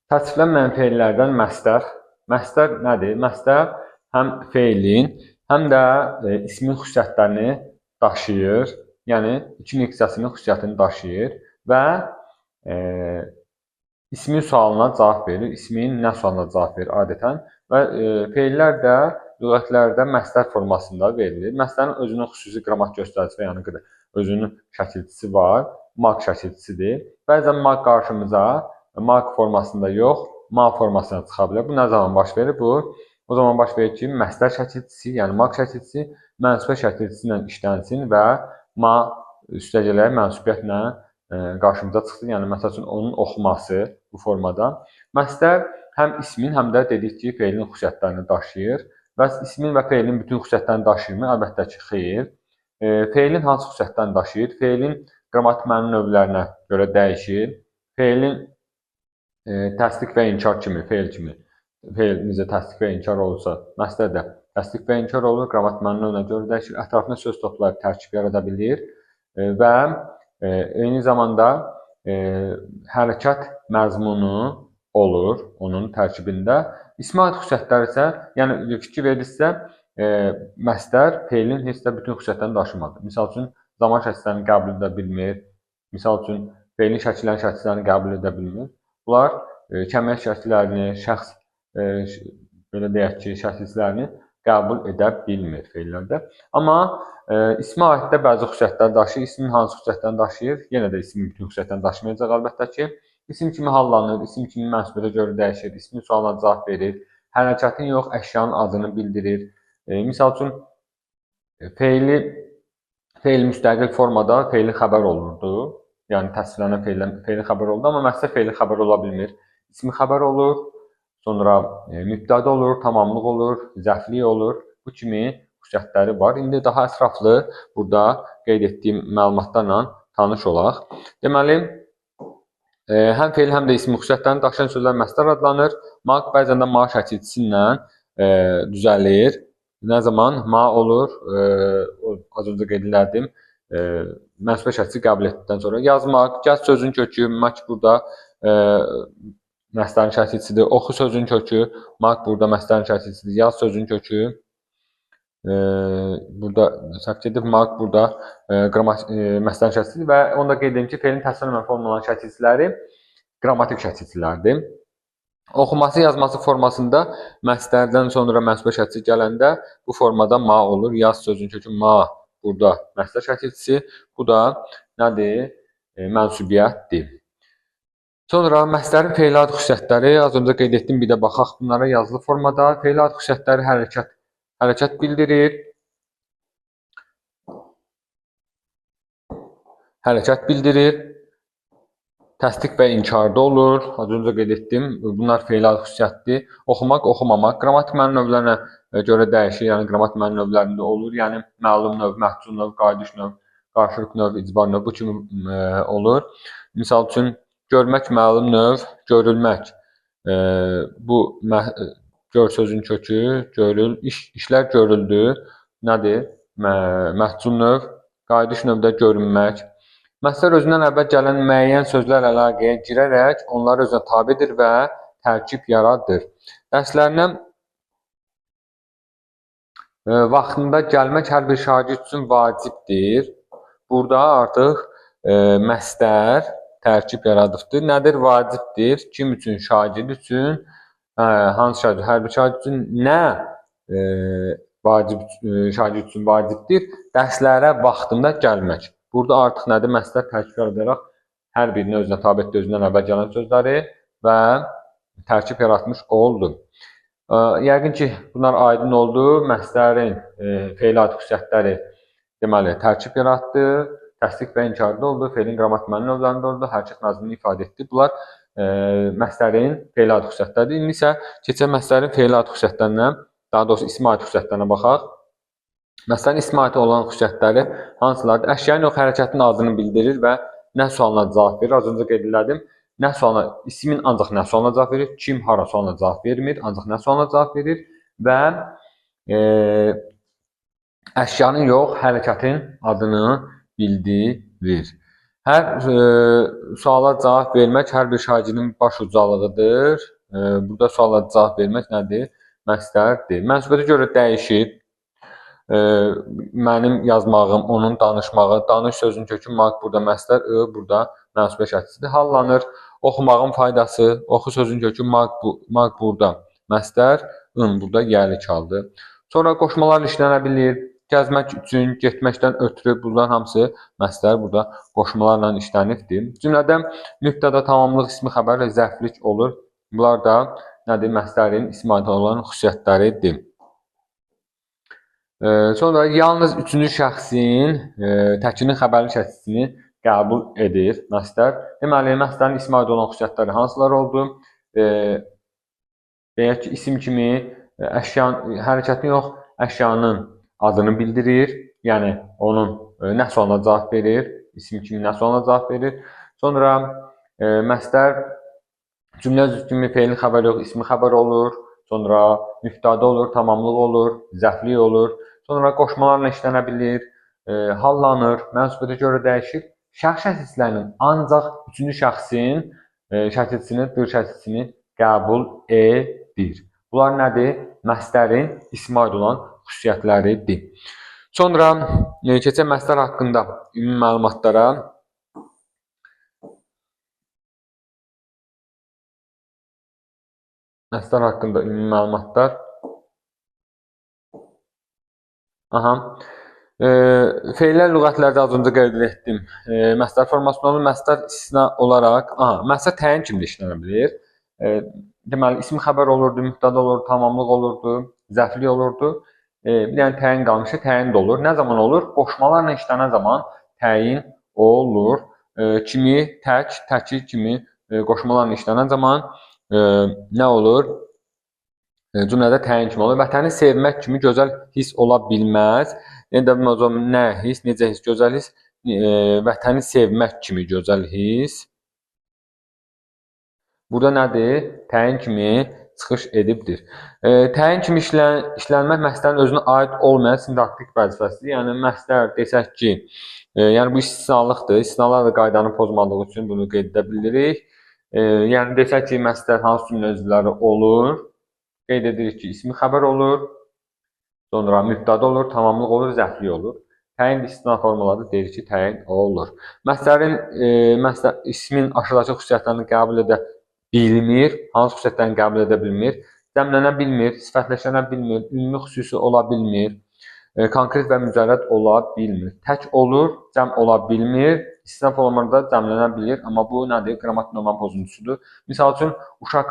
Təsviflənməyən feillərdən məstər. Məstər nədir? Məstər həm feilin, həm də ismin xüsusiyyətlərini daşıyır. Yəni, iki nüqtəsinin xüsusiyyətini daşıyır və ismin sualına cavab verir. İsmin nə sualına cavab verir adətən. Və feillər də lüğətlərdə məstər formasında verilir. Məstərin özünün xüsusi qrammatik göstəricisi və yəni özünün şəkilçisi var. Maq şəkilçisidir. Bəzən maq qarşımıza maq formasında yox, ma formasına çıxa bilər. Bu nə zaman baş verir? Bu o zaman baş verir ki, məstər şəkilçisi, yəni maq şəkilçisi mənsubə şəkilçisi ilə işlənsin və ma üstəgələr mənsubiyyətlə qarşımıza çıxsın. Yəni məsəl üçün onun oxuması bu formada. Məstər həm ismin, həm də dedik ki, feilin xüsusiyyətlərini daşıyır. Bəs ismin və feilin bütün xüsusiyyətlərini daşıyırmı? Əlbəttə ki, xeyr. Feilin hansı xüsusiyyətlərini daşıyır? Feilin qrammatik məna növlərinə görə dəyişir. Feilin təsdiq və inkar kimi, feil necə təsdiq və inkar olursa, məstər də təsdiq və inkar olur, qrammatik məna növünə görə dəyişir, ətrafına söz toplayıb tərkib yarada bilir və eyni zamanda hərəkət məzmunu olur onun tərkibində. İsmi aid xüsusiyyətlər isə, yəni fikir verirsə, məstər feilin heç də bütün xüsusiyyətlərini daşımadır. Misal üçün, zaman şəkillərini qəbul edə bilmir. Misal üçün, feilin şəkillərini qəbul edə bilmir. Bunlar kəmiyyət şəkillərini, şəxs, belə deyək ki, şəkillərini qəbul edə bilmir feillərdə. Amma ismi aiddə bəzi xüsusiyyətlər daşıyır. İsmin hansı xüsusiyyətlərini daşıyır? Yenə də ismin bütün xüsusiyyətlərini daşımayacaq əlbəttə ki. İsim kimi hallanır, isim kimi mənsubiyyətə görə dəyişir, ismin sualına cavab verir, hərəkətin yox, əşyanın adını bildirir. Misal üçün, feil müstəqil formada feili xəbər olurdu. Yəni, təsvirlənən feili xəbər oldu, amma məstər feili xəbər ola bilmir. İsmi xəbər olur, sonra mübtəda olur, tamamlıq olur, zərflik olur. Bu kimi xüsusiyyətləri var. İndi daha ətraflı burada qeyd etdiyim məlumatlarla tanış olaq. Deməli, həm feil, həm də ismi xüsusiyyətlərini daşıyan sözlər məstər adlanır. Maq bəzən də ma şəkilçisi ilə düzəlir. Nə zaman? Ma olur, az öncə qeyd elədim. Mənsubə şəkli qəbul etdikdən sonra yazmaq, gəz sözün kökü, maq burada məstərin şəkilçisidir. Oxu sözün kökü, maq burada məstərin şəkilçisidir. Yaz sözün kökü, burada səhv edib, maq burada məstərin şəkilçisidir və onu da qeyd edim ki, feilin təsvirlənmə formalarının şəkilçiləri qrammatik şəkilçilərdir. Oxuması, yazması formasında məstərdən sonra mənsubə şəkilçisi gələndə bu formada ma olur. Yaz sözün kökü ma. Burada məstər şəkilçisi, bu da nədir? Mənsubiyyətdir. Sonra məstərin feil aid xüsusiyyətləri, az öncə qeyd etdim, bir də baxaq bunlara yazılı formada. Feil aid xüsusiyyətləri hərəkət bildirir. Hərəkət bildirir. Təsdiq və inkarda olur. Az öncə qeyd etdim, bunlar feil aid xüsusiyyətdir. Oxumaq, oxumamaq, qrammatik məna növlərinə görə dəyişir, yəni qrammatik məna növlərində olur. Yəni məlum növ, məhsul növ, qayıdış növ, qarşılıq növ, icbar növ bu kimi olur. Misal üçün, görmək məlum növ, görülmək. Bu gör sözün kökü, görül, işlər görüldü. Nədir? Məhsul növ, qayıdış növdə görünmək. Məstər özündən əvvəl gələn müəyyən sözlər əlaqəyə girərək onları özünə tabedir və tərkib yaradır. Dərslərinə vaxtında gəlmək hər bir şagird üçün vacibdir. Burada artıq məstər tərkib yaradıbdır. Nədir vacibdir? Kim üçün? Şagird üçün. Hansı şagird? Hər bir şagird üçün nə şagird üçün vacibdir? Dərslərə vaxtında gəlmək. Burada artıq nədir? Məstər tərkib yaradaraq hər birini özünə tabe etdi, özündən əvvəl gələn sözləri və tərkib yaratmış oldu. Yəqin ki, bunlar aydın oldu. Məstərin feil aid xüsusiyyətləri deməli tərkib yaratdı, təsdiq və inkarda oldu, feilin qrammatik məna növlərində oldu, hərəkət məzmununu ifadə etdi. Bunlar məstərin feil aid xüsusiyyətləridir. İndi isə keçək məstərin feil aid xüsusiyyətlərinə, daha doğrusu ismi aid xüsusiyyətlərinə baxaq. Məsələn, ismi aid olan xüsusiyyətləri hansılardır? Əşyanın yox, hərəkətin adını bildirir və nə sualına cavab verir. Az öncə qeyd elədim. Nə sualına, ismin ancaq nə sualına cavab verir, kim, hara sualına cavab vermir, ancaq nə sualına cavab verir və əşyanın yox, hərəkətin adını bildirir. Hər suala cavab vermək hər bir şagirdin baş ucalığıdır. Burada suala cavab vermək nədir? Məsləhətdir. Mənsubiyyətə görə dəyişir. Mənim yazmağım, onun danışmağı, danış sözünün kökü maq, burada məsləhət, burada mənsubiyyət şərtisidir. Hallanır. Oxumağın faydası, oxu sözünün kökü maq burada məsləhət, burada yerli çaldı. Sonra qoşmalar işlənə bilir. Gəzmək üçün, getməkdən ötürü bunlar hamısı məsləhət burada qoşmalarla işlənibdir. Cümlədə mübtəda, tamamlıq, ismi xəbər və zərflik olur. Bunlar da nədir? Məsləhətin ismi adı olan xüsusiyyətləridir. Sonra yalnız üçüncü şəxsin təkinin xəbərli şəklini qəbul edir məsləhət. Deməli, məsləhətin ismi adı olan xüsusiyyətləri hansılar oldu? Deyək ki, isim kimi əşyanın, hərəkətin yox, əşyanın adını bildirir. Yəni, onun nə sualına cavab verir, isim kimi nə sualına cavab verir. Sonra məsləhət cümlə kimi feilin xəbəri yox, ismi xəbər olur. Sonra mübtəda olur, tamamlıq olur, zərflik olur. Sonra qoşmalarla işlənə bilir, hallanır, mənsubiyyətə görə dəyişir. Şəxs şəkilçilərinin ancaq üçüncü şəxsin şəkilçisini, dır şəkilçisini qəbul edir. Bunlar nədir? Məsləhətin ismi aid olan xüsusiyyətləridir. Sonra keçək məsləhət haqqında ümumi məlumatlara. Məsləhət haqqında ümumi məlumatlar. Feillər lüğətlərdə az öncə qeyd etdim. Məsləhət formasında olur. Məsləhət istisna olaraq, məsləhət təyin kimi də işlənə bilir. Deməli, ismi xəbər olurdu, mübtəda olurdu, tamamlıq olurdu, zərflik olurdu. Bir dənə təyin qalmışdı, təyin də olur. Nə zaman olur? Qoşmalarla işlənən zaman təyin olur. Kimi, təki kimi qoşmalarla işlənən zaman nə olur? Cümlədə təyin kimi olur. Vətəni sevmək kimi gözəl his ola bilməz. Nə his, necə his, gözəl his, vətəni sevmək kimi gözəl his. Burada nədir? Təyin kimi çıxış edibdir. Təyin kimi işlənmək məsləhətin özünə aid olmayan sintaktik vəzifəsidir. Yəni, məsləhət desək ki, yəni bu istisnalıqdır. İstisnalar da qaydanı pozmadığı üçün bunu qeyd edə bilirik. Yəni, desək ki, məsləhət hansı cümlə üzvləri olur? Qeyd edirik ki, ismi xəbər olur, sonra mübtəda olur, tamamlıq olur, zərflik olur. Təyin istisna formaları deyir ki, təyin olur. Məsləhətin ismin aşağıdakı xüsusiyyətlərini qəbul edə bilmir, hansı xüsusiyyətlərini qəbul edə bilmir? Cəmlənə bilmir, sifətləşənə bilmir, ümumi xüsusi ola bilmir, konkret və mücərrəd ola bilmir. Tək olur, cəm ola bilmir, istisna formalarında cəmlənə bilir, amma bu nədir? Qrammatik normanın pozuntusudur. Misal üçün, uşaq